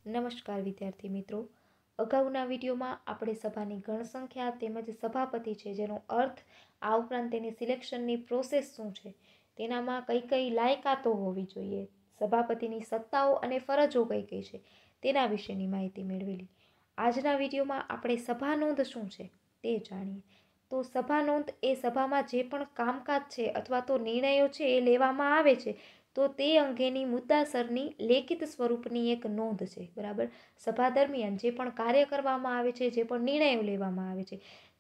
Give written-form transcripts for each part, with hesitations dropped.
નમસ્કાર વિદ્યાર્થી મિત્રો, અગાઉના વિડીયોમાં આપણે સભાની ગણસંખ્યા તેમજ સભાપતિ છે જેનો અર્થ, આ ઉપરાંત તેની સિલેક્શનની પ્રોસેસ શું છે, તેનામાં કઈ કઈ લાયકાતો હોવી જોઈએ, સભાપતિની સત્તાઓ અને ફરજો કઈ કઈ છે તેના વિશેની માહિતી મેળવેલી. આજના વિડીયોમાં આપણે સભા નોંધ શું છે તે જાણીએ. તો સભા નોંધ એ સભામાં જે પણ કામકાજ છે અથવા તો નિર્ણયો છે એ લેવામાં આવે છે તો તે અંગેની મુદ્દાસરની લેખિત સ્વરૂપની એક નોંધ છે. બરાબર, સભા દરમિયાન જે પણ કાર્ય કરવામાં આવે છે, જે પણ નિર્ણયો લેવામાં આવે છે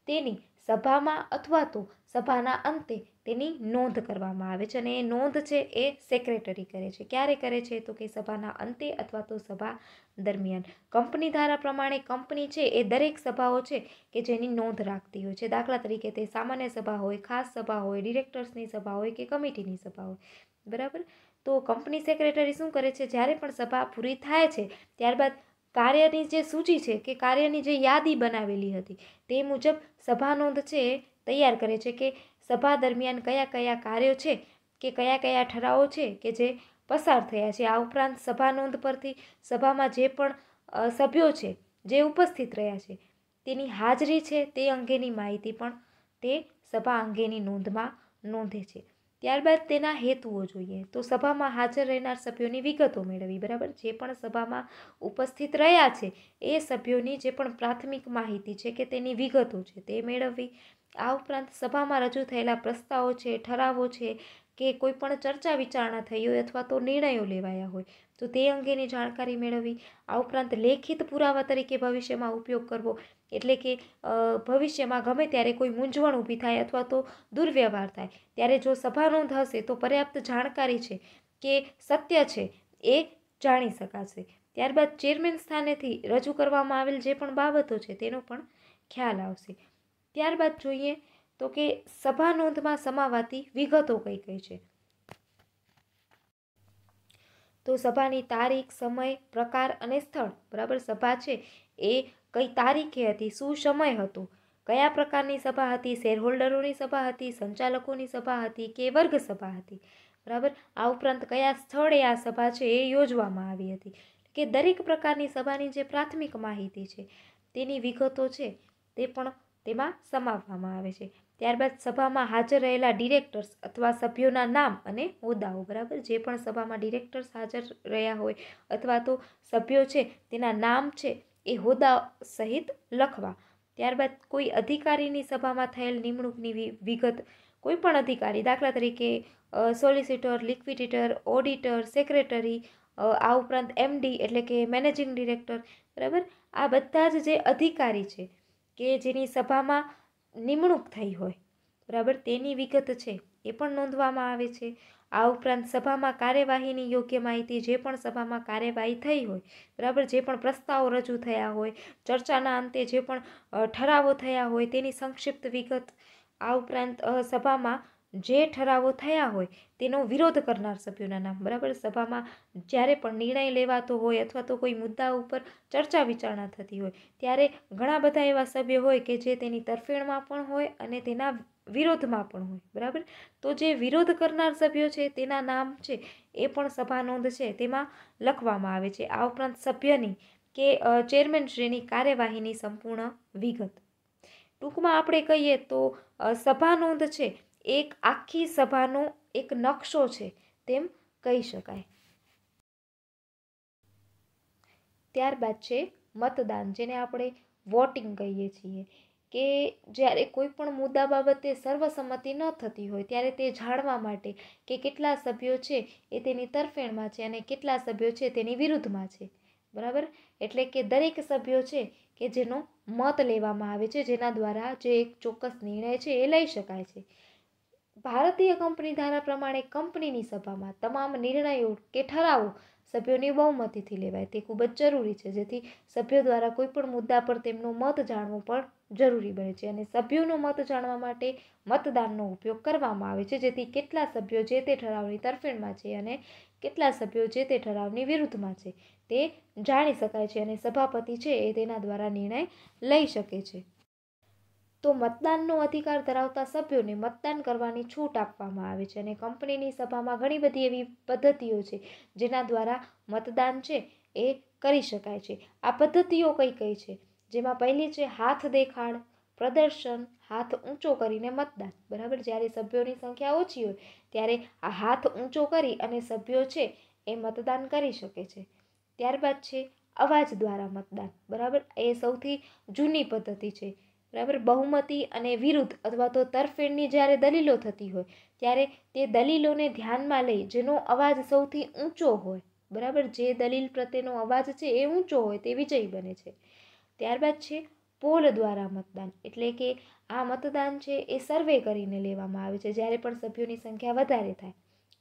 તેની સભામાં અથવા તો સભાના અંતે તેની નોંધ કરવામાં આવે છે અને એ નોંધ છે એ સેક્રેટરી કરે છે. ક્યારે કરે છે તો કે સભાના અંતે અથવા તો સભા દરમિયાન. કંપની ધારા પ્રમાણે કંપની છે એ દરેક સભાઓ છે કે જેની નોંધ રાખતી હોય છે. દાખલા તરીકે તે સામાન્ય સભા હોય, ખાસ સભા હોય, ડિરેક્ટર્સની સભા હોય કે કમિટીની સભા હોય. બરાબર, તો કંપની સેક્રેટરી શું કરે છે, જ્યારે પણ સભા પૂરી થાય છે ત્યારબાદ કાર્યની જે સૂચિ છે કે કાર્યની જે યાદી બનાવેલી હતી તે મુજબ સભા નોંધ છે એ તૈયાર કરે છે કે સભા દરમિયાન કયા કયા કાર્યો છે કે કયા કયા ઠરાવો છે કે જે પસાર થયા છે. આ ઉપરાંત સભા નોંધ પરથી સભામાં જે પણ સભ્યો છે જે ઉપસ્થિત રહ્યા છે તેની હાજરી છે તે અંગેની માહિતી પણ તે સભા અંગેની નોંધમાં નોંધે છે. ત્યારબાદ તેના હેતુઓ જોઈએ તો સભામાં હાજર રહેનાર સભ્યોની વિગતો મેળવવી. બરાબર, જે પણ સભામાં ઉપસ્થિત રહ્યા છે એ સભ્યોની જે પણ પ્રાથમિક માહિતી છે કે તેની વિગતો છે તે મેળવવી. આ ઉપરાંત સભામાં રજૂ થયેલા પ્રસ્તાવો છે, ઠરાવો છે કે કોઈ પણ ચર્ચા વિચારણા થઈ હોય અથવા તો નિર્ણયો લેવાયા હોય તો તે અંગેની જાણકારી મેળવવી. આ ઉપરાંત લેખિત પુરાવા તરીકે ભવિષ્યમાં ઉપયોગ કરવો, એટલે કે ભવિષ્યમાં ગમે ત્યારે કોઈ મૂંઝવણ ઊભી થાય અથવા તો દુર્વ્યવહાર થાય ત્યારે જો સભા નોંધ હશે તો પર્યાપ્ત જાણકારી છે કે સત્ય છે એ જાણી શકાશે. ત્યારબાદ ચેરમેન સ્થાનેથી રજૂ કરવામાં આવેલ જે પણ બાબતો છે તેનો પણ ખ્યાલ આવશે. ત્યારબાદ જોઈએ તો કે સભા નોંધમાં સમાવાતી વિગતો કઈ કઈ છે. તો સભાની તારીખ, સમય, પ્રકાર અને સ્થળ. બરાબર, સભા છે એ કઈ તારીખે હતી, શું સમય હતો, કયા પ્રકારની સભા હતી, શેરહોલ્ડરોની સભા હતી, સંચાલકોની સભા હતી કે વર્ગ સભા હતી. બરાબર, આ ઉપરાંત કયા સ્થળે આ સભા છે એ યોજવામાં આવી હતી. કે દરેક પ્રકારની સભાની જે પ્રાથમિક માહિતી છે તેની વિગતો છે તે પણ તેમાં સમાવવામાં આવે છે. ત્યારબાદ સભામાં હાજર રહેલા ડિરેક્ટર્સ અથવા સભ્યોના નામ અને હોદ્દાઓ. બરાબર, જે પણ સભામાં ડિરેક્ટર્સ હાજર રહ્યા હોય અથવા તો સભ્યો છે તેના નામ છે એ હોદ્દા સહિત લખવા. ત્યારબાદ કોઈ અધિકારીની સભામાં થયેલ નિમણૂકની વિગત, કોઈ પણ અધિકારી, દાખલા તરીકે સોલિસિટર, લિક્વિડિટર, ઓડિટર, સેક્રેટરી, આ ઉપરાંત MD એટલે કે મેનેજિંગ ડિરેક્ટર. બરાબર, આ બધા જ જે અધિકારી છે કે જેની સભામાં નિમણૂક થઈ હોય, બરાબર, તેની વિગત છે એ પણ નોંધવામાં આવે છે. આ ઉપરાંત સભામાં કાર્યવાહીની યોગ્ય માહિતી, જે પણ સભામાં કાર્યવાહી થઈ હોય, બરાબર, જે પણ પ્રસ્તાવો રજૂ થયા હોય, ચર્ચાના અંતે જે પણ ઠરાવો થયા હોય તેની સંક્ષિપ્ત વિગત. આ ઉપરાંત સભામાં જે ઠરાવો થયા હોય તેનો વિરોધ કરનાર સભ્યોના નામ. બરાબર, સભામાં જ્યારે પણ નિર્ણય લેવાતો હોય અથવા તો કોઈ મુદ્દા ઉપર ચર્ચા વિચારણા થતી હોય ત્યારે ઘણા બધા એવા સભ્યો હોય કે જે તેની તરફેણમાં પણ હોય અને તેના વિરોધમાં પણ હોય. બરાબર, તો જે વિરોધ કરનાર સભ્યો છે તેના નામ છે એ પણ સભા નોંધ છે તેમાં લખવામાં આવે છે. આ ઉપરાંત સભ્યની કે ચેરમેનશ્રીની કાર્યવાહીની સંપૂર્ણ વિગત. ટૂંકમાં આપણે કહીએ તો સભા નોંધ છે એક આખી સભાનો એક નકશો છે તેમ કહી શકાય. ત્યારબાદ છે મતદાન, જેને આપણે વોટિંગ કહીએ છીએ. કે જ્યારે કોઈ પણ મુદ્દા બાબતે સર્વસંમતિ ન થતી હોય ત્યારે તે જાણવા માટે કે કેટલા સભ્યો છે એ તેની તરફેણમાં છે અને કેટલા સભ્યો છે તેની વિરુદ્ધમાં છે. બરાબર, એટલે કે દરેક સભ્યો છે કે જેનો મત લેવામાં આવે છે, જેના દ્વારા જે એક ચોક્કસ નિર્ણય છે એ લઈ શકાય છે. ભારતીય કંપની ધારા પ્રમાણે કંપનીની સભામાં તમામ નિર્ણયો કે ઠરાવો સભ્યોની બહુમતીથી લેવાય તે ખૂબ જ જરૂરી છે, જેથી સભ્યો દ્વારા કોઈ પણ મુદ્દા પર તેમનો મત જાણવો પણ જરૂરી બને છે. અને સભ્યોનો મત જાણવા માટે મતદાનનો ઉપયોગ કરવામાં આવે છે, જેથી કેટલા સભ્યો જે તે ઠરાવની તરફેણમાં છે અને કેટલા સભ્યો જે તે ઠરાવની વિરુદ્ધમાં છે તે જાણી શકાય છે અને સભાપતિ છે એ તેના દ્વારા નિર્ણય લઈ શકે છે. તો મતદાનનો અધિકાર ધરાવતા સભ્યોને મતદાન કરવાની છૂટ આપવામાં આવે છે અને કંપનીની સભામાં ઘણી બધી એવી પદ્ધતિઓ છે જેના દ્વારા મતદાન છે એ કરી શકાય છે। આ પદ્ધતિઓ કઈ કઈ છે, જેમાં પહેલી છે હાથ દેખાડ, પ્રદર્શન, હાથ ઊંચો કરીને મતદાન। બરાબર, જ્યારે સભ્યોની સંખ્યા ઓછી હોય ત્યારે આ હાથ ઊંચો કરી અને સભ્યો છે એ મતદાન કરી શકે છે। ત્યારબાદ છે અવાજ દ્વારા મતદાન। બરાબર, એ સૌથી જૂની પદ્ધતિ છે। બરાબર, બહુમતી અને વિરુદ્ધ અથવા તો તરફેણની જ્યારે દલીલો થતી હોય ત્યારે તે દલીલોને ધ્યાનમાં લઈ જેનો અવાજ સૌથી ઊંચો હોય, બરાબર, જે દલીલ પ્રત્યેનો અવાજ છે એ ઊંચો હોય તે વિજયી બને છે। ત્યારબાદ છે પોલ દ્વારા મતદાન, એટલે કે આ મતદાન છે એ સર્વે કરીને લેવામાં આવે છે જ્યારે પણ સભ્યોની સંખ્યા વધારે થાય।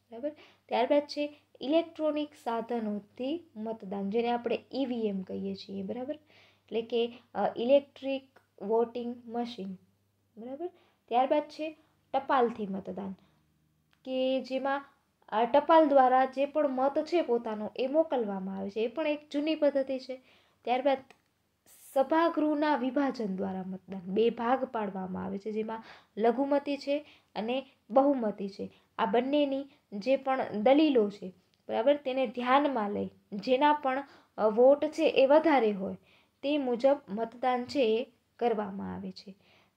બરાબર, ત્યારબાદ છે ઇલેક્ટ્રોનિક સાધનોથી મતદાન, જેને આપણે ઈવીએમ કહીએ છીએ। બરાબર, એટલે કે ઇલેક્ટ્રિક વોટિંગ મશીન। બરાબર, ત્યારબાદ છે ટપાલથી મતદાન, કે જેમાં ટપાલ દ્વારા જે પણ મત છે પોતાનો એ મોકલવામાં આવે છે, એ પણ એક જૂની પદ્ધતિ છે। ત્યારબાદ સભાગૃહના વિભાજન દ્વારા મતદાન, બે ભાગ પાડવામાં આવે છે જેમાં લઘુમતી છે અને બહુમતી છે। આ બંનેની જે પણ દલીલો છે, બરાબર, તેને ધ્યાનમાં લઈ જેના પણ વોટ છે એ વધારે હોય તે મુજબ મતદાન છે એ કરવામાં આવે છે।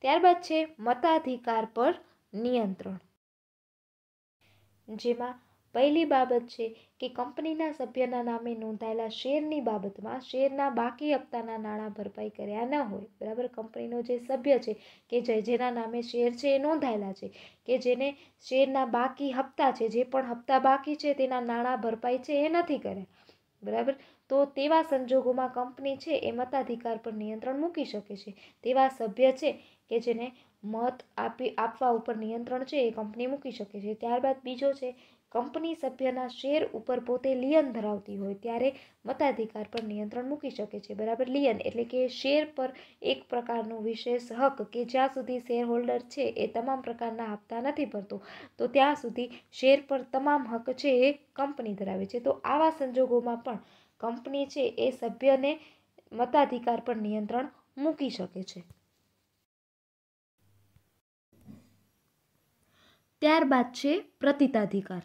ત્યારબાદ છે મતાધિકાર પર નિયંત્રણ, જેમાં પહેલી બાબત છે કે કંપનીના સભ્યના નામે નોંધાયેલા શેરની બાબતમાં શેરના બાકી હપ્તાના નાણાં ભરપાઈ કર્યા ન હોય। બરાબર, કંપનીનો જે સભ્ય છે કે જેના નામે શેર છે એ નોંધાયેલા છે, કે જેને શેરના બાકી હપ્તા છે, જે પણ હપ્તા બાકી છે તેના નાણાં ભરપાઈ છે એ નથી કર્યા। બરાબર, તો તેવા સંજોગોમાં કંપની છે એ મતાધિકાર પર નિયંત્રણ મૂકી શકે છે। તેવા સભ્ય છે કે જેને મત આપવા ઉપર નિયંત્રણ છે એ કંપની મૂકી શકે છે। ત્યારબાદ બીજો છે કંપની સભ્યના શેર ઉપર પોતે લિયન ધરાવતી હોય ત્યારે મતાધિકાર પર નિયંત્રણ મૂકી શકે છે। બરાબર, લિયન એટલે કે શેર પર એક પ્રકારનો વિશેષ હક, કે જ્યાં સુધી શેર હોલ્ડર છે એ તમામ પ્રકારના હપ્તા નથી ભરતો તો ત્યાં સુધી શેર પર તમામ હક છે એ કંપની ધરાવે છે। તો આવા સંજોગોમાં પણ કંપની છે એ સભ્યને મતાધિકાર પર નિયંત્રણ મૂકી શકે છે। ત્યારબાદ છે પ્રતિતાધિકાર।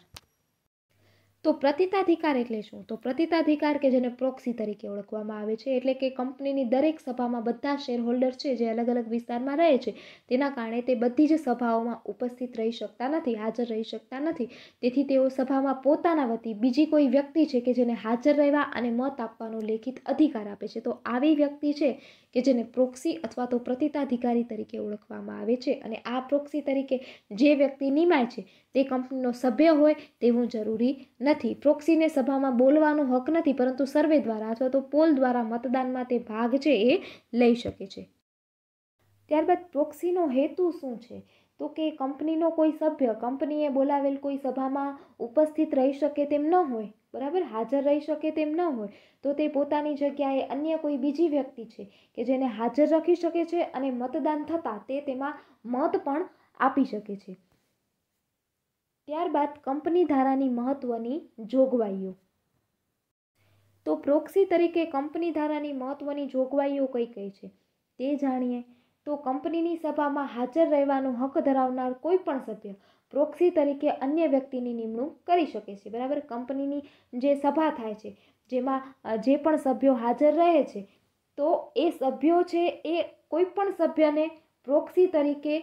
તો પ્રતિતાધિકાર એટલે શું? તો પ્રતિતાધિકાર કે જેને પ્રોક્સી તરીકે ઓળખવામાં આવે છે, એટલે કે કંપનીની દરેક સભામાં બધા શેર હોલ્ડર છે જે અલગ અલગ વિસ્તારમાં રહે છે તેના કારણે તે બધી જ સભાઓમાં ઉપસ્થિત રહી શકતા નથી, હાજર રહી શકતા નથી। તેથી તેઓ સભામાં પોતાના વતી બીજી કોઈ વ્યક્તિ છે કે જેને હાજર રહેવા અને મત આપવાનો લેખિત અધિકાર આપે છે, તો આવી વ્યક્તિ છે કે જેને પ્રોક્સી અથવા તો પ્રતિતાધિકારી તરીકે ઓળખવામાં આવે છે। અને આ પ્રોક્સી તરીકે જે વ્યક્તિ નિમાય છે તે કંપનીનો સભ્ય હોય તેવું જરૂરી નથી। પ્રોક્સીને સભામાં બોલવાનો હક નથી, પરંતુ સર્વે દ્વારા અથવા તો પોલ દ્વારા મતદાનમાં તે ભાગ છે એ લઈ શકે છે। ત્યારબાદ પ્રોક્સીનો હેતુ શું છે? તો કે કંપનીનો કોઈ સભ્ય કંપનીએ બોલાવેલ કોઈ સભામાં ઉપસ્થિત રહી શકે તેમ ન હોય, બરાબર, હાજર રહી શકે તેમ ન હોય, તો તે પોતાની જગ્યાએ અન્ય કોઈ બીજી વ્યક્તિ છે કે જેને હાજર રાખી શકે છે અને મતદાન થતાં તે તેમાં મત પણ આપી શકે છે। ત્યારબાદ કંપની ધારાની મહત્વની જોગવાઈઓ। તો પ્રોક્સી તરીકે કંપની ધારાની મહત્વની જોગવાઈઓ કઈ કઈ છે તે જાણીએ। તો કંપનીની સભામાં હાજર રહેવાનો હક ધરાવનાર કોઈ પણ સભ્ય પ્રોક્સી તરીકે અન્ય વ્યક્તિની નિમણૂક કરી શકે છે। બરાબર, કંપનીની જે સભા થાય છે જેમાં જે પણ સભ્યો હાજર રહે છે તો એ સભ્યો છે એ કોઈ પણ સભ્યને પ્રોક્સી તરીકે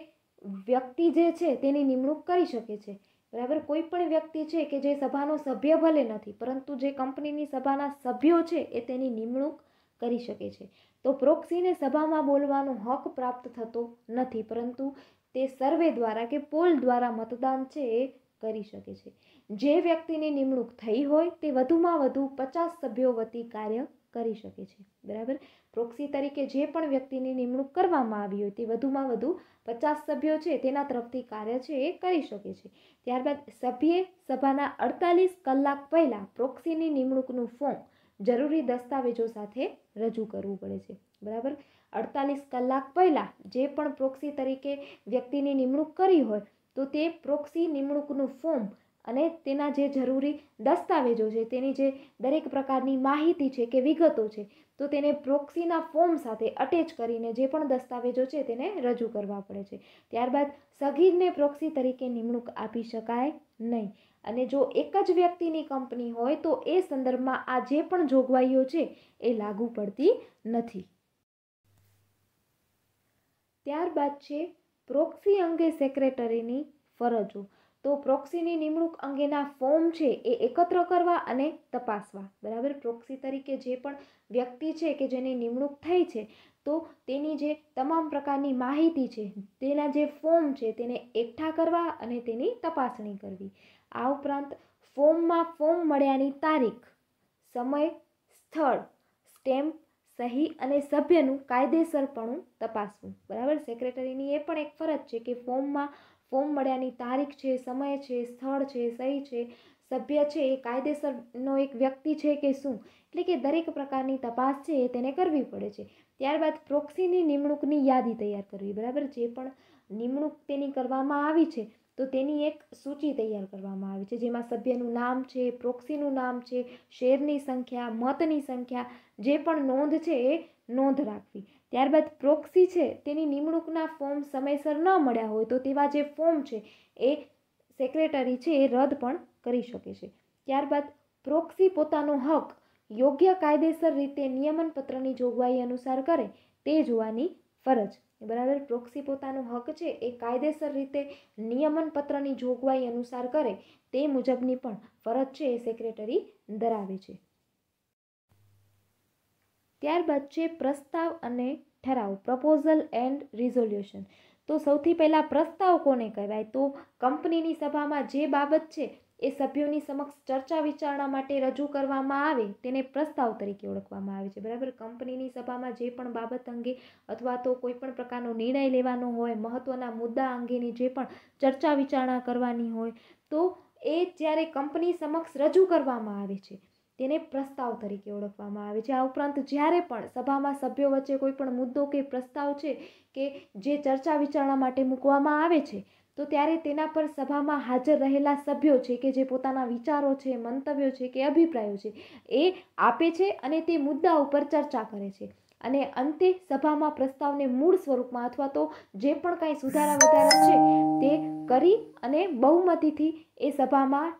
વ્યક્તિ જે છે તેની નિમણૂક કરી શકે છે। બરાબર, કોઈ પણ વ્યક્તિ છે કે જે સભાનો સભ્ય ભલે નથી પરંતુ જે કંપનીની સભાના સભ્યો છે એ તેની નિમણૂક કરી શકે છે। તો પ્રોક્સીને સભામાં બોલવાનો હક પ્રાપ્ત થતો નથી, પરંતુ તે સર્વે દ્વારા કે પોલ દ્વારા મતદાન છે એ કરી શકે છે। જે વ્યક્તિની નિમણૂક થઈ હોય તે વધુમાં વધુ 50 સભ્યો વતી કાર્ય કરી શકે છે। બરાબર, પ્રોક્સી તરીકે જે પણ વ્યક્તિની નિમણૂક કરવામાં આવી હોય તે વધુમાં વધુ 50 સભ્યો છે તેના તરફથી કાર્ય છે એ કરી શકે છે। ત્યારબાદ સભ્યે સભાના 48 કલાક પહેલા પ્રોક્સીની નિમણૂકનું ફોર્મ જરૂરી દસ્તાવેજો સાથે રજૂ કરવું પડે છે। બરાબર, 48 કલાક પહેલા જે પણ પ્રોક્સી તરીકે વ્યક્તિની નિમણૂક કરી હોય તો તે પ્રોક્સી નિમણૂકનું ફોર્મ અને તેના જે જરૂરી દસ્તાવેજો છે, તેની જે દરેક પ્રકારની માહિતી છે કે વિગતો છે, તો તેને પ્રોક્સીના ફોર્મ સાથે અટેચ કરીને જે પણ દસ્તાવેજો છે તેને રજૂ કરવા પડે છે। ત્યારબાદ સગીરને પ્રોક્સી તરીકે નિમણૂક આપી શકાય નહીં। અને જો એક જ વ્યક્તિની કંપની હોય તો એ સંદર્ભમાં આ જે પણ જોગવાઈઓ છે એ લાગુ પડતી નથી. ત્યારબાદ છે પ્રોક્સી અંગે સેક્રેટરીની ફરજો. તો પ્રોક્સીની નિમણૂક અંગેના ફોર્મ છે એ એકત્ર કરવા અને તપાસવા. બરાબર, પ્રોક્સી તરીકે જે પણ વ્યક્તિ છે કે જેની નિમણૂક થઈ છે તો તેની જે તમામ પ્રકારની માહિતી છે, તેના જે ફોર્મ છે તેને એકઠા કરવા અને તેની તપાસણી કરવી. આ ઉપરાંત ફોર્મ મળ્યાની તારીખ, સમય, સ્થળ, સ્ટેમ્પ, સહી અને સભ્યનું કાયદેસરપણું તપાસવું. બરાબર, સેક્રેટરીની એ પણ એક ફરજ છે કે ફોર્મ મળ્યાની તારીખ છે, સમય છે, સ્થળ છે, સહી છે, સભ્ય છે એ કાયદેસરનો એક વ્યક્તિ છે કે શું, એટલે કે દરેક પ્રકારની તપાસ છે એ તેને કરવી પડે છે. ત્યારબાદ પ્રોક્સીની નિમણૂકની યાદી તૈયાર કરવી. બરાબર, જે પણ નિમણૂક તેની કરવામાં આવી છે તો તેની એક સૂચિ તૈયાર કરવામાં આવી છે, જેમાં સભ્યનું નામ છે, પ્રોક્સીનું નામ છે, શેરની સંખ્યા, મતની સંખ્યા, જે પણ નોંધ છે એ નોંધ રાખવી. ત્યારબાદ પ્રોક્સી છે તેની નિમણૂકના ફોર્મ સમયસર ન મળ્યા હોય તો તેવા જે ફોર્મ છે એ સેક્રેટરી છે એ રદ પણ કરી શકે છે. ત્યારબાદ પ્રોક્સી પોતાનો હક યોગ્ય કાયદેસર રીતે નિયમનપત્રની જોગવાઈ અનુસાર કરે તે જોવાની ફરજ. બરાબર, પ્રોક્સી પોતાનો હક છે એ કાયદેસર રીતે નિયમનપત્રની જોગવાઈ અનુસાર કરે તે મુજબની પણ ફરજ છે એ સેક્રેટરી ધરાવે છે. ત્યારબાદ છે પ્રસ્તાવ અને ઠરાવ, પ્રપોઝલ એન્ડ રિઝોલ્યુશન. તો સૌથી પહેલાં પ્રસ્તાવ કોને કહેવાય? તો કંપનીની સભામાં જે બાબત છે એ સભ્યોની સમક્ષ ચર્ચા વિચારણા માટે રજૂ કરવામાં આવે તેને પ્રસ્તાવ તરીકે ઓળખવામાં આવે છે. બરાબર, કંપનીની સભામાં જે પણ બાબત અંગે અથવા તો કોઈ પણ પ્રકારનો નિર્ણય લેવાનો હોય, મહત્વના મુદ્દા અંગેની જે પણ ચર્ચા વિચારણા કરવાની હોય તો એ જ્યારે કંપની સમક્ષ રજૂ કરવામાં આવે છે તેને પ્રસ્તાવ તરીકે ઓળખવામાં આવે છે. આ ઉપરાંત જ્યારે પણ સભામાં સભ્યો વચ્ચે કોઈ પણ મુદ્દો કે પ્રસ્તાવ છે કે જે ચર્ચા વિચારણા માટે મૂકવામાં આવે છે તો ત્યારે તેના પર સભામાં હાજર રહેલા સભ્યો છે કે જે પોતાના વિચારો છે, મંતવ્યો છે કે અભિપ્રાયો છે એ આપે છે અને તે મુદ્દા ઉપર ચર્ચા કરે છે. અને અંતે સભામાં પ્રસ્તાવને મૂળ સ્વરૂપમાં અથવા તો જે પણ કાંઈ સુધારા વધારા છે તે કરી અને બહુમતીથી એ સભામાં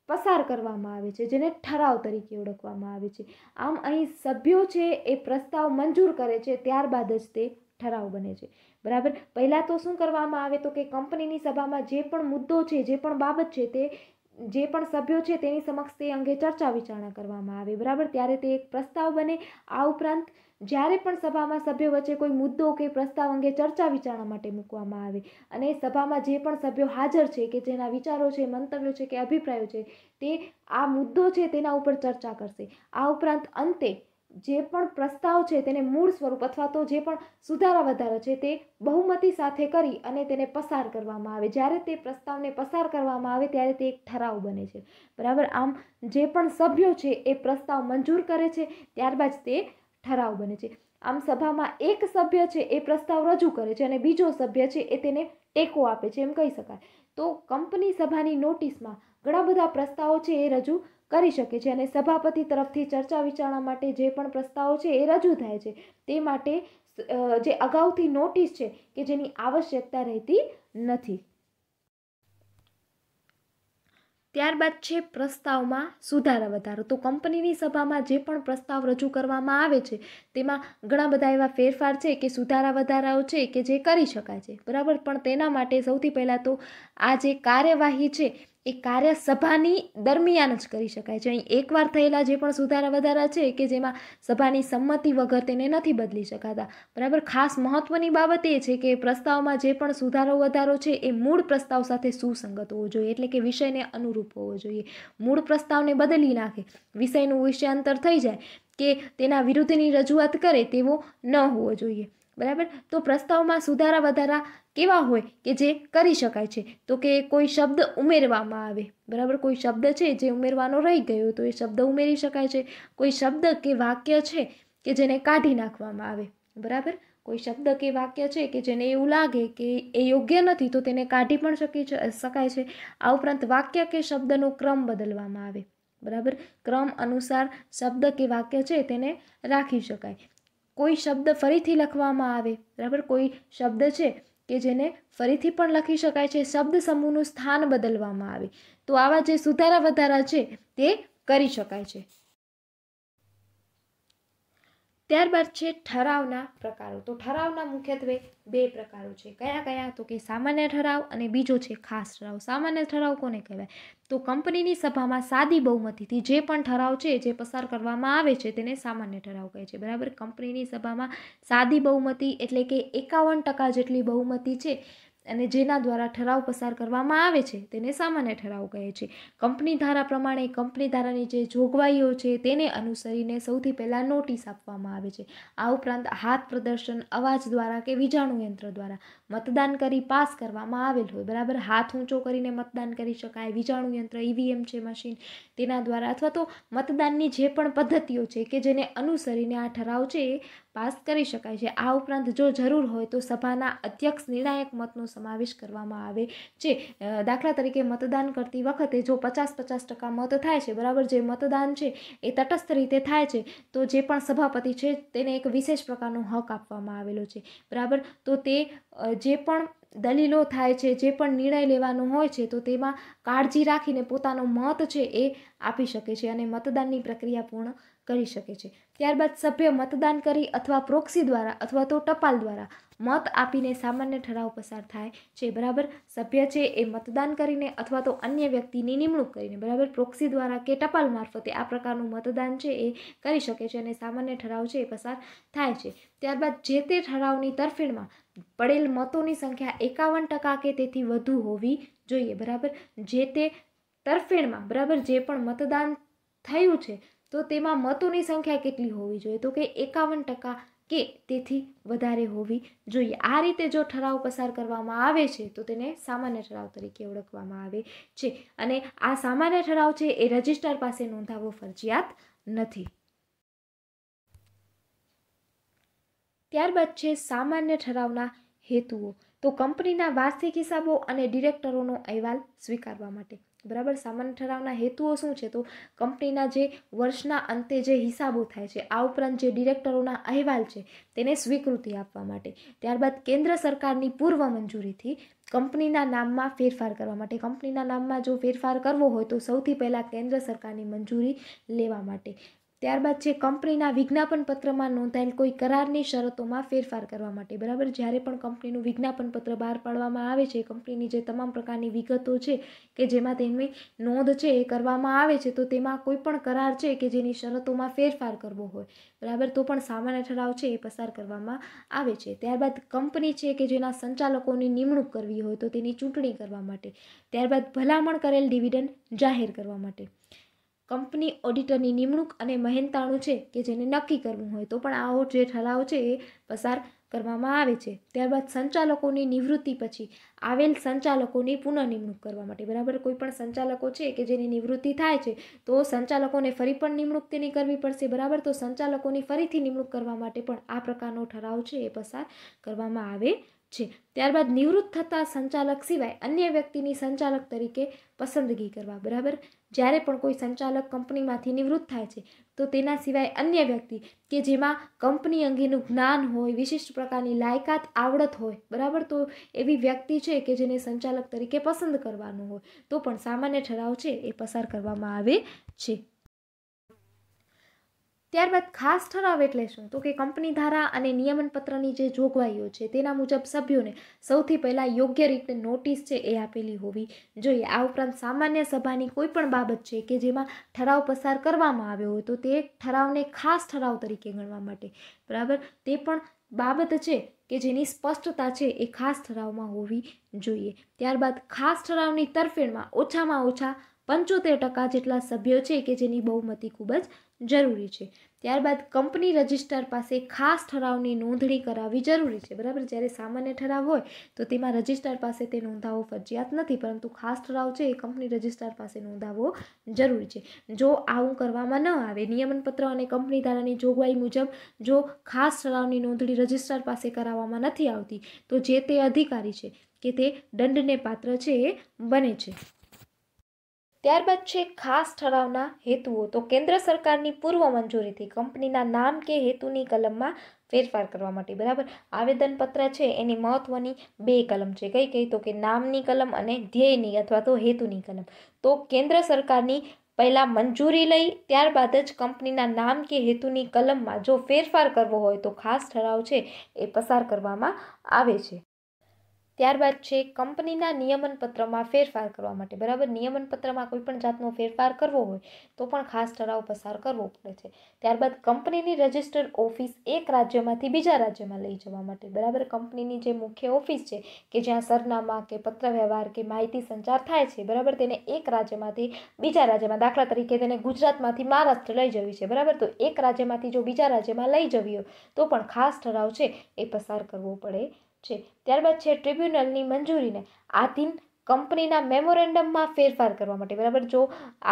પસાર કરવામાં આવે છે, જેને ઠરાવ તરીકે ઓળખવામાં આવે છે. આમ અહીં સભ્યો છે એ પ્રસ્તાવ મંજૂર કરે છે, ત્યારબાદ જ તે ઠરાવ બને છે. બરાબર, પહેલાં તો શું કરવામાં આવે તો કે કંપનીની સભામાં જે પણ મુદ્દો છે, જે પણ બાબત છે તે જે પણ સભ્યો છે તેની સમક્ષ તે અંગે ચર્ચા વિચારણા કરવામાં આવે. બરાબર, ત્યારે તે એક પ્રસ્તાવ બને. આ ઉપરાંત જ્યારે પણ સભામાં સભ્યો વચ્ચે કોઈ મુદ્દો કે પ્રસ્તાવ અંગે ચર્ચા વિચારણા માટે મૂકવામાં આવે અને સભામાં જે પણ સભ્યો હાજર છે કે જેના વિચારો છે, મંતવ્યો છે કે અભિપ્રાયો છે તે આ મુદ્દો છે તેના ઉપર ચર્ચા કરશે. આ ઉપરાંત અંતે જે પણ પ્રસ્તાવ છે તેને મૂળ સ્વરૂપ અથવા તો જે પણ સુધારા વધારા છે તે બહુમતી સાથે કરી અને તેને પસાર કરવામાં આવે. જ્યારે તે પ્રસ્તાવને પસાર કરવામાં આવે ત્યારે તે એક ઠરાવ બને છે. બરાબર, આમ જે પણ સભ્યો છે એ પ્રસ્તાવ મંજૂર કરે છે ત્યારબાદ તે ઠરાવ બને છે. આમ સભામાં એક સભ્ય છે એ પ્રસ્તાવ રજૂ કરે છે અને બીજો સભ્ય છે એ તેને ટેકો આપે છે, એમ કહી શકાય. તો કંપની સભાની નોટિસમાં ઘણા બધા પ્રસ્તાવો છે એ રજૂ કરી શકે છે અને સભાપતિ તરફથી ચર્ચા વિચારણા માટે જે પણ પ્રસ્તાવો છે એ રજૂ થાય છે તે માટે જે અગાઉથી નોટિસ છે કે જેની આવશ્યકતા રહેતી નથી. ત્યારબાદ છે પ્રસ્તાવમાં સુધારા વધારો. તો કંપનીની સભામાં જે પણ પ્રસ્તાવ રજૂ કરવામાં આવે છે તેમાં ઘણા બધા એવા ફેરફાર છે કે સુધારા વધારાઓ છે કે જે કરી શકાય છે. બરાબર, પણ તેના માટે સૌથી પહેલાં તો આ જે કાર્યવાહી છે એ કાર્યસભાની દરમિયાન જ કરી શકાય છે. અહીં એકવાર થયેલા જે પણ સુધારા વધારા છે કે જેમાં સભાની સંમતિ વગર તેને નથી બદલી શકાતા. બરાબર, ખાસ મહત્વની બાબત એ છે કે પ્રસ્તાવમાં જે પણ સુધારો વધારો છે એ મૂળ પ્રસ્તાવ સાથે સુસંગત હોવો જોઈએ, એટલે કે વિષયને અનુરૂપ હોવો જોઈએ. મૂળ પ્રસ્તાવને બદલી નાખે, વિષયનું વિષયાંતર થઈ જાય કે તેના વિરુદ્ધની રજૂઆત કરે તેવો ન હોવો જોઈએ. બરાબર, તો પ્રસ્તાવમાં સુધારા વધારા કેવા હોય કે જે કરી શકાય છે? તો કે કોઈ શબ્દ ઉમેરવામાં આવે. બરાબર, કોઈ શબ્દ છે જે ઉમેરવાનો રહી ગયો તો એ શબ્દ ઉમેરી શકાય છે. કોઈ શબ્દ કે વાક્ય છે કે જેને કાઢી નાખવામાં આવે. બરાબર, કોઈ શબ્દ કે વાક્ય છે કે જેને એવું લાગે કે એ યોગ્ય નથી તો તેને કાઢી પણ શકાય છે. આ ઉપરાંત વાક્ય કે શબ્દનો ક્રમ બદલવામાં આવે. બરાબર, ક્રમ અનુસાર શબ્દ કે વાક્ય છે તેને રાખી શકાય. કોઈ શબ્દ ફરીથી લખવામાં આવે. બરાબર, કોઈ શબ્દ છે કે જેને ફરીથી પણ લખી શકાય છે, શબ્દ સમૂહનું સ્થાન બદલવામાં આવે તો આવા જે સુધારા વધારા છે તે કરી શકાય છે. ત્યારબાદ છે ઠરાવના પ્રકારો. તો ઠરાવના મુખ્યત્વે બે પ્રકારો છે. કયા કયા? તો કે સામાન્ય ઠરાવ અને બીજો છે ખાસ ઠરાવ. સામાન્ય ઠરાવ કોને કહેવાય? તો કંપનીની સભામાં સાદી બહુમતીથી જે પણ ઠરાવ છે જે પસાર કરવામાં આવે છે તેને સામાન્ય ઠરાવ કહે છે. બરાબર. કંપનીની સભામાં સાદી બહુમતી એટલે કે 51% જેટલી બહુમતી છે અને જેના દ્વારા ઠરાવ પસાર કરવામાં આવે છે તેને સામાન્ય ઠરાવ કહે છે. કંપની ધારા પ્રમાણે કંપની ધારાની જે જોગવાઈઓ છે તેને અનુસરીને સૌથી પહેલાં નોટિસ આપવામાં આવે છે. આ ઉપરાંત હાથ પ્રદર્શન, અવાજ દ્વારા કે વીજાણુ યંત્ર દ્વારા મતદાન કરી પાસ કરવામાં આવેલ હોય. બરાબર. હાથ ઊંચો કરીને મતદાન કરી શકાય. વીજાણુ યંત્ર EVM છે મશીન, તેના દ્વારા અથવા તો મતદાનની જે પણ પદ્ધતિઓ છે કે જેને અનુસરીને આ ઠરાવ છે એ પાસ કરી શકાય છે. આ ઉપરાંત જો જરૂર હોય તો સભાના અધ્યક્ષ નિર્ણાયક મતનો સમાવેશ કરવામાં આવે છે. દાખલા તરીકે મતદાન કરતી વખતે જો 50-50% મત થાય છે, બરાબર, જે મતદાન છે એ તટસ્થ રીતે થાય છે તો જે પણ સભાપતિ છે તેને એક વિશેષ પ્રકારનો હક આપવામાં આવેલો છે. બરાબર. તો તે જે પણ દલીલો થાય છે, જે પણ નિર્ણય લેવાનો હોય છે તો તેમાં કાળજી રાખીને પોતાનો મત છે એ આપી શકે છે અને મતદાનની પ્રક્રિયા પૂર્ણ કરી શકે છે. ત્યારબાદ સભ્ય મતદાન કરી અથવા પ્રોક્સી દ્વારા અથવા તો ટપાલ દ્વારા મત આપીને સામાન્ય ઠરાવ પસાર થાય છે. બરાબર. સભ્ય છે એ મતદાન કરીને અથવા તો અન્ય વ્યક્તિની નિમણૂક કરીને, બરાબર, પ્રોક્સી દ્વારા કે ટપાલ મારફતે આ પ્રકારનું મતદાન છે એ કરી શકે છે અને સામાન્ય ઠરાવ છે એ પસાર થાય છે. ત્યારબાદ જે તે ઠરાવની તરફેણમાં પડેલ મતોની સંખ્યા 51% કે તેથી વધુ હોવી જોઈએ. બરાબર. જે તે તરફેણમાં, બરાબર, જે પણ મતદાન થયું છે તો તેમાં મતોની સંખ્યા કેટલી હોવી જોઈએ? તો કે 51% કે તેથી વધારે હોવી જોઈએ. આ રીતે જો ઠરાવ પસાર કરવામાં આવે છે તો તેને સામાન્ય ઠરાવ તરીકે ઓળખવામાં આવે છે અને આ સામાન્ય ઠરાવ છે એ રજિસ્ટ્રાર પાસે નોંધાવવો ફરજિયાત નથી. ત્યારબાદ છે સામાન્ય ઠરાવના હેતુઓ. તો કંપનીના વાર્ષિક હિસાબો અને ડિરેક્ટરોનો અહેવાલ સ્વીકારવા માટે. બરાબર. સામાન્ય ઠરાવના હેતુઓ શું છે? તો કંપનીના જે વર્ષના અંતે જે હિસાબો થાય છે, આ ઉપરાંત જે ડિરેક્ટરોના અહેવાલ છે તેને સ્વીકૃતિ આપવા માટે. ત્યારબાદ કેન્દ્ર સરકારની પૂર્વ મંજૂરીથી કંપનીના નામમાં ફેરફાર કરવા માટે. કંપનીના નામમાં જો ફેરફાર કરવો હોય તો સૌથી પહેલાં કેન્દ્ર સરકારની મંજૂરી લેવા માટે. ત્યારબાદ છે કંપનીના વિજ્ઞાપન પત્રમાં નોંધાયેલ કોઈ કરારની શરતોમાં ફેરફાર કરવા માટે. બરાબર. જ્યારે પણ કંપનીનું વિજ્ઞાપન પત્ર બહાર પાડવામાં આવે છે, કંપનીની જે તમામ પ્રકારની વિગતો છે કે જેમાં તેની નોંધ છે એ કરવામાં આવે છે તો તેમાં કોઈ પણ કરાર છે કે જેની શરતોમાં ફેરફાર કરવો હોય, બરાબર, તો પણ સામાન્ય ઠરાવ છે એ પસાર કરવામાં આવે છે. ત્યારબાદ કંપની છે કે જેના સંચાલકોની નિમણૂક કરવી હોય તો તેની ચૂંટણી કરવા માટે. ત્યારબાદ ભલામણ કરેલ ડિવિડન્ડ જાહેર કરવા માટે. કંપની ઓડિટરની નિમણૂક અને મહેનતાણું છે કે જેને નક્કી કરવું હોય તો પણ આવો જે ઠરાવ છે એ પસાર કરવામાં આવે છે. ત્યારબાદ સંચાલકોની નિવૃત્તિ પછી આવેલ સંચાલકોની પુનઃનિમણૂક કરવા માટે. બરાબર. કોઈ પણ સંચાલકો છે કે જેની નિવૃત્તિ થાય છે તો સંચાલકોને ફરી પણ નિમણૂક તેની કરવી પડશે. બરાબર. તો સંચાલકોની ફરીથી નિમણૂક કરવા માટે પણ આ પ્રકારનો ઠરાવ છે એ પસાર કરવામાં આવે છે. ત્યારબાદ નિવૃત્ત થતા સંચાલક સિવાય અન્ય વ્યક્તિની સંચાલક તરીકે પસંદગી કરવા. બરાબર. જ્યારે પણ કોઈ સંચાલક કંપનીમાંથી નિવૃત્ત થાય છે તો તેના સિવાય અન્ય વ્યક્તિ કે જેમાં કંપની અંગેનું જ્ઞાન હોય, વિશિષ્ટ પ્રકારની લાયકાત, આવડત હોય, બરાબર, તો એવી વ્યક્તિ છે કે જેને સંચાલક તરીકે પસંદ કરવાનું હોય તો પણ સામાન્ય ઠરાવ છે એ પસાર કરવામાં આવે છે. ત્યારબાદ ખાસ ઠરાવ એટલે શું? તો કે કંપની ધારા અને નિયમન પત્રની જે જોગવાઈઓ છે તેના મુજબ સભ્યોને સૌથી પહેલાં યોગ્ય રીતે નોટિસ છે એ આપેલી હોવી જોઈએ. આ ઉપરાંત સામાન્ય સભાની કોઈ પણ બાબત છે કે જેમાં ઠરાવ પસાર કરવામાં આવ્યો હોય તો તે ઠરાવને ખાસ ઠરાવ તરીકે ગણવા માટે, બરાબર, તે પણ બાબત છે કે જેની સ્પષ્ટતા છે એ ખાસ ઠરાવમાં હોવી જોઈએ. ત્યારબાદ ખાસ ઠરાવની તરફેણમાં ઓછામાં ઓછા 75% જેટલા સભ્યો છે કે જેની બહુમતી ખૂબ જ જરૂરી છે. ત્યારબાદ કંપની રજિસ્ટ્રાર પાસે ખાસ ઠરાવની નોંધણી કરાવવી જરૂરી છે. બરાબર. જ્યારે સામાન્ય ઠરાવ હોય તો તેમાં રજિસ્ટ્રાર પાસે તે નોંધાવવો ફરજિયાત નથી, પરંતુ ખાસ ઠરાવ છે એ કંપની રજિસ્ટ્રાર પાસે નોંધાવવો જરૂરી છે. જો આવું કરવામાં ન આવે, નિયમનપત્ર અને કંપની ધારાની જોગવાઈ મુજબ જો ખાસ ઠરાવની નોંધણી રજિસ્ટ્રાર પાસે કરાવવામાં નથી આવતી તો જે તે અધિકારી છે કે તે દંડને પાત્ર છે એ બને છે. ત્યારબાદ છે ખાસ ઠરાવના હેતુઓ. તો કેન્દ્ર સરકારની પૂર્વ મંજૂરીથી કંપનીના નામ કે હેતુની કલમમાં ફેરફાર કરવા માટે, બરાબર. આવેદનપત્ર છે એની મહત્વની બે કલમ છે. કઈ કઈ? તો કે નામની કલમ અને ધ્યેયની અથવા તો હેતુની કલમ. તો કેન્દ્ર સરકારની પહેલાં મંજૂરી લઈ ત્યારબાદ જ કંપનીના નામ કે હેતુની કલમમાં જો ફેરફાર કરવો હોય તો ખાસ ઠરાવ છે એ પસાર કરવામાં આવે છે. ત્યારબાદ છે કંપનીના નિયમનપત્રમાં ફેરફાર કરવા માટે, બરાબર. નિયમનપત્રમાં કોઈ પણ જાતનો ફેરફાર કરવો હોય તો પણ ખાસ ઠરાવ પસાર કરવો પડે છે. ત્યારબાદ કંપનીની રજિસ્ટર્ડ ઓફિસ એક રાજ્યમાંથી બીજા રાજ્યમાં લઈ જવા માટે, બરાબર. કંપનીની જે મુખ્ય ઓફિસ છે કે જ્યાં સરનામા કે પત્રવ્યવહાર કે માહિતી સંચાર થાય છે, બરાબર, તેને એક રાજ્યમાંથી બીજા રાજ્યમાં, દાખલા તરીકે તેને ગુજરાતમાંથી મહારાષ્ટ્ર લઈ જવી છે, બરાબર. તો એક રાજ્યમાંથી જો બીજા રાજ્યમાં લઈ જવી હોય તો પણ ખાસ ઠરાવ છે એ પસાર કરવો પડે છે. ત્યારબાદ છે ટ્રિબ્યુનલની મંજૂરીને આધીન કંપનીના મેમોરેન્ડમમાં ફેરફાર કરવા માટે, બરાબર. જો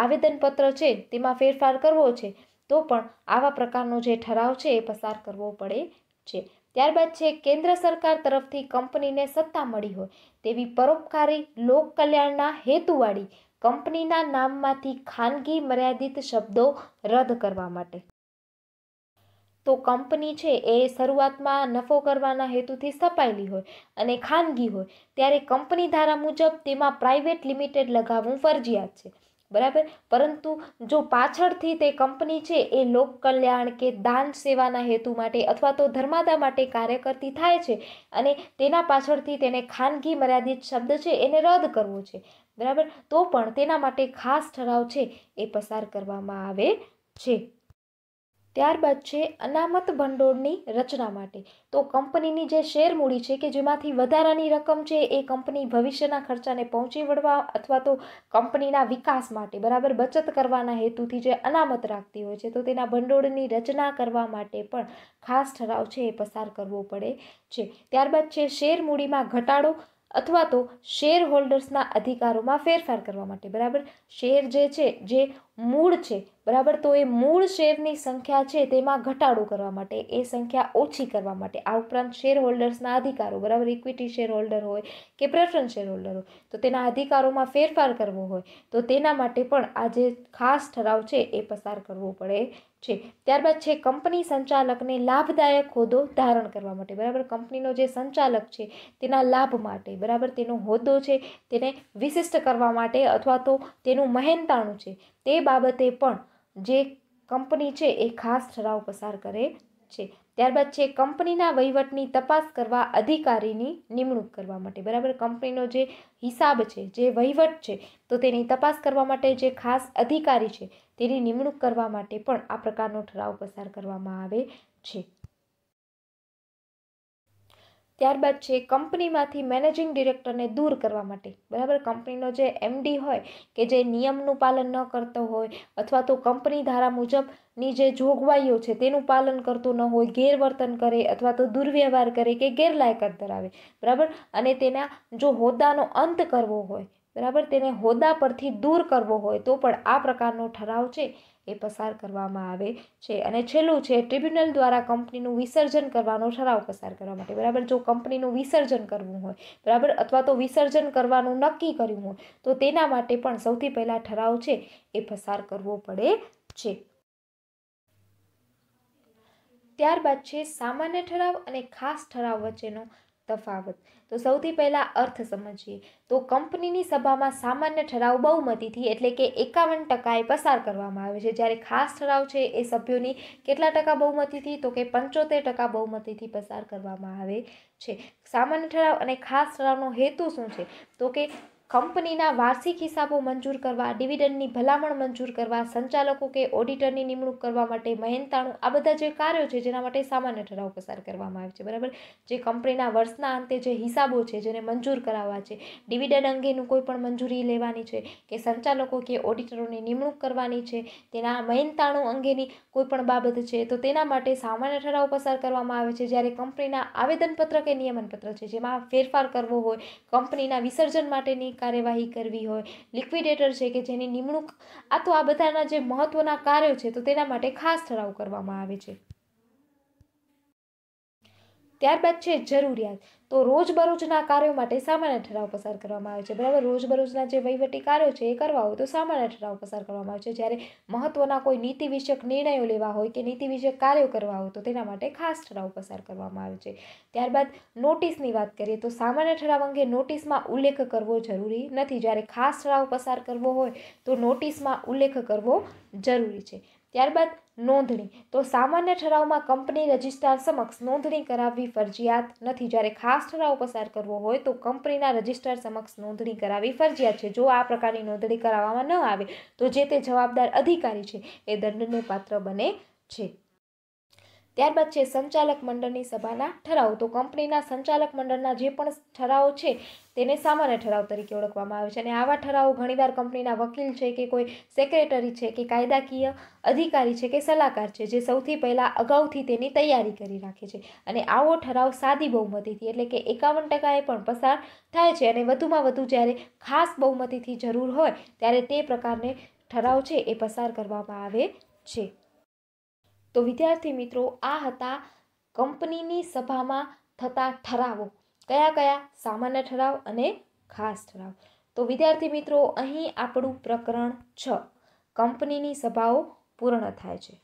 આવેદનપત્ર છે તેમાં ફેરફાર કરવો છે તો પણ આવા પ્રકારનો જે ઠરાવ છે એ પસાર કરવો પડે છે. ત્યારબાદ છે કેન્દ્ર સરકાર તરફથી કંપનીને સત્તા મળી હોય તેવી પરોપકારી લોક કલ્યાણના હેતુવાળી કંપનીના નામમાંથી ખાનગી મર્યાદિત શબ્દો રદ કરવા માટે. તો કંપની છે એ શરૂઆતમાં નફો કરવાના હેતુથી સ્થપાયેલી હોય અને ખાનગી હોય ત્યારે કંપની ધારા મુજબ તેમાં પ્રાઇવેટ લિમિટેડ લગાવવું ફરજિયાત છે, બરાબર. પરંતુ જો પાછળથી તે કંપની છે એ લોક કલ્યાણ કે દાન સેવાના હેતુ માટે અથવા તો ધર્માદા માટે કાર્ય કરતી થાય છે અને તેના પાછળથી તેને ખાનગી મર્યાદિત શબ્દ છે એને રદ કરવો છે, બરાબર, તો પણ તેના માટે ખાસ ઠરાવ છે એ પસાર કરવામાં આવે છે. ત્યારબાદ છે અનામત ભંડોળની રચના માટે. તો કંપનીની જે શેર મૂડી છે કે જેમાંથી વધારાની રકમ છે એ કંપની ભવિષ્યના ખર્ચાને પહોંચી વળવા અથવા તો કંપનીના વિકાસ માટે, બરાબર, બચત કરવાના હેતુથી જે અનામત રાખતી હોય છે તો તેના ભંડોળની રચના કરવા માટે પણ ખાસ ઠરાવ છે એ પસાર કરવો પડે છે. ત્યારબાદ છે શેર મૂડીમાં ઘટાડો અથવા તો શેર હોલ્ડર્સના અધિકારોમાં ફેરફાર કરવા માટે, બરાબર. શેર જે છે જે મૂળ છે, બરાબર, તો એ મૂળ શેરની સંખ્યા છે તેમાં ઘટાડો કરવા માટે, એ સંખ્યા ઓછી કરવા માટે. આ ઉપરાંત શેર હોલ્ડર્સના અધિકારો, બરાબર, ઇક્વિટી શેર હોલ્ડર હોય કે પ્રેફરન્સ શેર હોલ્ડર હોય તો તેના અધિકારોમાં ફેરફાર કરવો હોય તો તેના માટે પણ આ જે ખાસ ઠરાવ છે એ પસાર કરવો પડે છે. ત્યારબાદ છે કંપની સંચાલકને લાભદાયક હોદ્દો ધારણ કરવા માટે, બરાબર. કંપનીનો જે સંચાલક છે તેના લાભ માટે, બરાબર, તેનો હોદ્દો છે તેને વિશિષ્ટ કરવા માટે અથવા તો તેનું મહેનતાણું છે તે બાબતે પણ જે કંપની છે એ ખાસ ઠરાવ પસાર કરે છે. ત્યારબાદ છે કંપનીના વહીવટની તપાસ કરવા અધિકારીની નિમણૂક કરવા માટે, બરાબર. કંપનીનો જે હિસાબ છે, જે વહીવટ છે તો તેની તપાસ કરવા માટે જે ખાસ અધિકારી છે તેની નિમણૂક કરવા માટે પણ આ પ્રકારનો ઠરાવ પસાર કરવામાં આવે છે. ત્યારબાદ છે કંપનીમાંથી મેનેજિંગ ડિરેક્ટરને દૂર કરવા માટે, બરાબર. કંપનીનો જે એમડી હોય કે જે નિયમનું પાલન ન કરતો હોય અથવા તો કંપની ધારા મુજબની જે જોગવાઈઓ છે તેનું પાલન કરતો ન હોય, ગેરવર્તન કરે અથવા તો દુર્વ્યવહાર કરે કે ગેરલાયકાત ધરાવે, બરાબર, અને તેના જો હોદ્દાનો અંત કરવો હોય, બરાબર, તેને હોદ્દા પરથી દૂર કરવો હોય તો પણ આ પ્રકારનો ઠરાવ છે એ પસાર કરવામાં આવે છે. અને છેલ્લું છે ટ્રિબ્યુનલ દ્વારા કંપનીનું વિસર્જન કરવાનો ઠરાવ પસાર કરવા માટે, બરાબર. જો કંપનીનું વિસર્જન કરવું હોય, બરાબર, અથવા તો વિસર્જન કરવાનું નક્કી કર્યું હોય તો તેના માટે પણ સૌથી પહેલા ઠરાવ છે એ પસાર કરવો પડે છે. ત્યારબાદ છે સામાન્ય ઠરાવ અને ખાસ ઠરાવ વચ્ચેનો તફાવત. તો સૌથી પહેલા અર્થ સમજીએ. તો કંપનીની સભામાં સામાન્ય ઠરાવ બહુમતીથી એટલે કે 51% પસાર કરવામાં આવે છે, જ્યારે ખાસ ઠરાવ છે એ સભ્યોની કેટલા ટકા બહુમતીથી? તો કે 75% બહુમતીથી પસાર કરવામાં આવે છે. સામાન્ય ઠરાવ અને ખાસ ઠરાવનો હેતુ શું છે? તો કે કંપનીના વાર્ષિક હિસાબો મંજૂર કરવા, ડિવિડન્ડની ભલામણ મંજૂર કરવા, સંચાલકો કે ઓડિટરની નિમણૂક કરવા માટે, મહેનતાણું, આ બધા જે કાર્યો છે જેના માટે સામાન્ય ઠરાવ પસાર કરવામાં આવે છે, બરાબર. જે કંપનીના વર્ષના અંતે જે હિસાબો છે જેને મંજૂર કરાવવા છે, ડિવિડન્ડ અંગેનું કોઈ પણ મંજૂરી લેવાની છે કે સંચાલકો કે ઓડિટરોની નિમણૂક કરવાની છે, તેના મહેનતાણું અંગેની કોઈ પણ બાબત છે તો તેના માટે સામાન્ય ઠરાવ પસાર કરવામાં આવે છે. જ્યારે કંપનીના આવેદનપત્ર કે નિયમનપત્ર છે જેમાં ફેરફાર કરવો હોય, કંપનીના વિસર્જન માટેની કાર્યવાહી કરવી હોય, લિક્વિડેટર છે કે જેની નિમણૂક, આ તો આ બધાના જે મહત્વના કાર્યો છે તો તેના માટે ખાસ ઠરાવ કરવામાં આવે છે. ત્યારબાદ છે જરૂરિયાત. તો રોજબરોજના કાર્યો માટે સામાન્ય ઠરાવ પસાર કરવામાં આવે છે, બરાબર. રોજબરોજના જે વહીવટી કાર્યો છે એ કરવા હોય તો સામાન્ય ઠરાવ પસાર કરવામાં આવે છે. જ્યારે મહત્વના કોઈ નીતિ વિષયક નિર્ણયો લેવા હોય કે નીતિ વિષયક કાર્યો કરવા હોય તો તેના માટે ખાસ ઠરાવ પસાર કરવામાં આવે છે. ત્યારબાદ નોટિસની વાત કરીએ તો સામાન્ય ઠરાવ અંગે નોટિસમાં ઉલ્લેખ કરવો જરૂરી નથી. જ્યારે ખાસ ઠરાવ પસાર કરવો હોય તો નોટિસમાં ઉલ્લેખ કરવો જરૂરી છે. ત્યારબાદ નોંધણી. તો સામાન્ય ઠરાવમાં કંપની રજિસ્ટ્રાર સમક્ષ નોંધણી કરાવવી ફરજિયાત નથી. જ્યારે ખાસ ઠરાવ પસાર કરવો હોય તો કંપનીના રજિસ્ટ્રાર સમક્ષ નોંધણી કરાવવી ફરજિયાત છે. જો આ પ્રકારની નોંધણી કરાવવામાં ન આવે તો જે તે જવાબદાર અધિકારી છે એ દંડને પાત્ર બને છે. ત્યારબાદ છે સંચાલક મંડળની સભાના ઠરાવ. તો કંપનીના સંચાલક મંડળના જે પણ ઠરાવો છે તેને સામાન્ય ઠરાવ તરીકે ઓળખવામાં આવે છે. અને આવા ઠરાવો ઘણીવાર કંપનીના વકીલ છે કે કોઈ સેક્રેટરી છે કે કાયદાકીય અધિકારી છે કે સલાહકાર છે જે સૌથી પહેલાં અગાઉથી તેની તૈયારી કરી રાખે છે. અને આવો ઠરાવ સાદી બહુમતીથી એટલે કે 51% પણ પસાર થાય છે. અને વધુમાં વધુ જ્યારે ખાસ બહુમતીથી જરૂર હોય ત્યારે તે પ્રકારને ઠરાવ છે એ પસાર કરવામાં આવે છે. તો વિદ્યાર્થી મિત્રો, આ હતા કંપનીની સભામાં થતા ઠરાવો. કયા કયા? સામાન્ય ઠરાવ અને ખાસ ઠરાવ. તો વિદ્યાર્થી મિત્રો, અહીં આપણું પ્રકરણ 6 કંપનીની સભાઓ પૂર્ણ થાય છે.